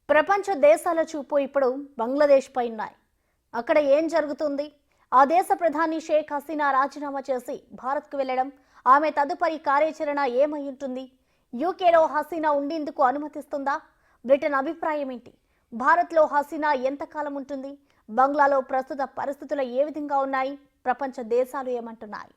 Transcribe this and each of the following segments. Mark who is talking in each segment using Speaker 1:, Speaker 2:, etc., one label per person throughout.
Speaker 1: ప్రపంచ దేశాల చూపు ఇప్పుడు బంగ్లాదేశ్ పై ఉన్నాయి. అక్కడ ఏం జరుగుతుంది? ఆ దేశ ప్రధాని షేక్ హసీనా రాజీనామా చేసి భారత్కు వెళ్లడం, ఆమె తదుపరి కార్యాచరణ ఏమై ఉంటుంది? యూకేలో హసీనా ఉండేందుకు అనుమతిస్తుందా? బ్రిటన్ అభిప్రాయం ఏంటి? భారత్లో హసీనా ఎంతకాలం ఉంటుంది? బంగ్లాలో ప్రస్తుత పరిస్థితులు ఏ విధంగా ఉన్నాయి? ప్రపంచ దేశాలు ఏమంటున్నాయి?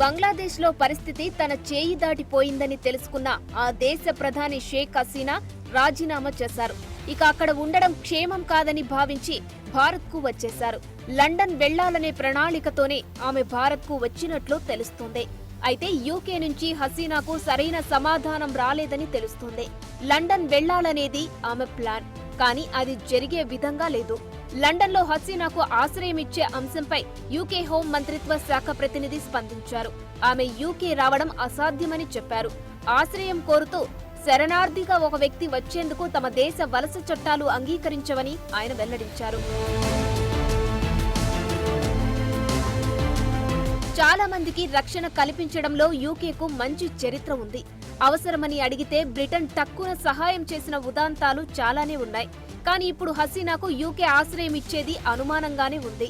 Speaker 2: బంగ్లాదేశ్ లో పరిస్థితి తన చేయి దాటిపోయిందని తెలుసుకున్న ఆ దేశ ప్రధాని షేక్ హసీనా రాజీనామా చేశారు. ఇక అక్కడ ఉండడం క్షేమం కాదని భావించి భారత్ కు వచ్చేశారు. లండన్ వెళ్లాలనే ప్రణాళికతోనే ఆమె భారత్ కు వచ్చినట్లు తెలుస్తోంది. అయితే యూకే నుంచి హసీనాకు సరైన సమాధానం రాలేదని తెలుస్తోంది. లండన్ వెళ్లాలనేది ఆమె ప్లాన్, కానీ అది జరిగే విధంగా లేదు. లండన్ లో హసీనాకు ఆశ్రయం ఇచ్చే అంశంపై యూకే హోం మంత్రిత్వ శాఖ ప్రతినిధి స్పందించారు. ఆమె యూకే రావడం అసాధ్యమని చెప్పారు. ఆశ్రయం కోరుతూ శరణార్థిగా ఒక వ్యక్తి వచ్చేందుకు తమ దేశ వలస చట్టాలు అంగీకరించవని ఆయన వెల్లడించారు. చాలా మందికి రక్షణ కల్పించడంలో యూకేకు మంచి చరిత్ర ఉంది. అవసరమని అడిగితే బ్రిటన్ తక్కువ సహాయం చేసిన ఉదాంతాలు చాలానే ఉన్నాయి. కానీ ఇప్పుడు హసీనాకు యూకే ఆశ్రయం ఇచ్చేది అనుమానంగానే ఉంది.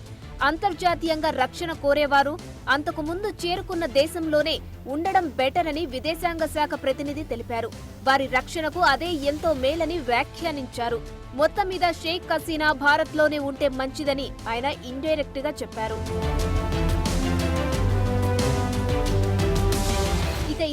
Speaker 2: అంతర్జాతీయంగా రక్షణ కోరేవారు అంతకు ముందు చేరుకున్న దేశంలోనే ఉండడం బెటర్ అని విదేశాంగ శాఖ ప్రతినిధి తెలిపారు. వారి రక్షణకు అదే ఎంతో మేలని వ్యాఖ్యానించారు. మొత్తం మీద షేక్ హసీనా భారత్లోనే ఉంటే మంచిదని ఆయన ఇండైరెక్ట్ గా చెప్పారు.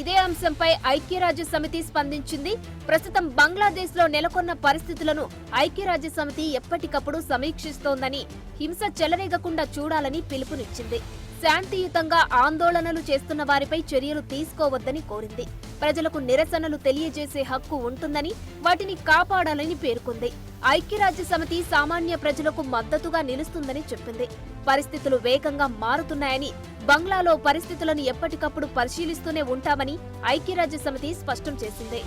Speaker 2: ఇదే అంశంపై ఐక్యరాజ్య సమితి స్పందించింది. ప్రస్తుతం బంగ్లాదేశ్ లో నెలకొన్న పరిస్థితులను ఐక్యరాజ్య సమితి ఎప్పటికప్పుడు సమీక్షిస్తోందని, హింస చెలరేగకుండా చూడాలని పిలుపునిచ్చింది. శాంతియుతంగా ఆందోళనలు చేస్తున్న వారిపై చర్యలు తీసుకోవద్దని కోరింది. ప్రజలకు నిరసనలు తెలియజేసే హక్కు ఉంటుందని, వాటిని కాపాడాలని పేర్కొంది. ఐక్యరాజ్య సమితి సామాన్య ప్రజలకు మద్దతుగా నిలుస్తుందని చెప్పింది. పరిస్థితులు వేగంగా మారుతున్నాయని, బంగ్లాలో పరిస్థితులను ఎప్పటికప్పుడు పరిశీలిస్తూనే ఉంటామని ఐక్యరాజ్య సమితి స్పష్టం చేసింది.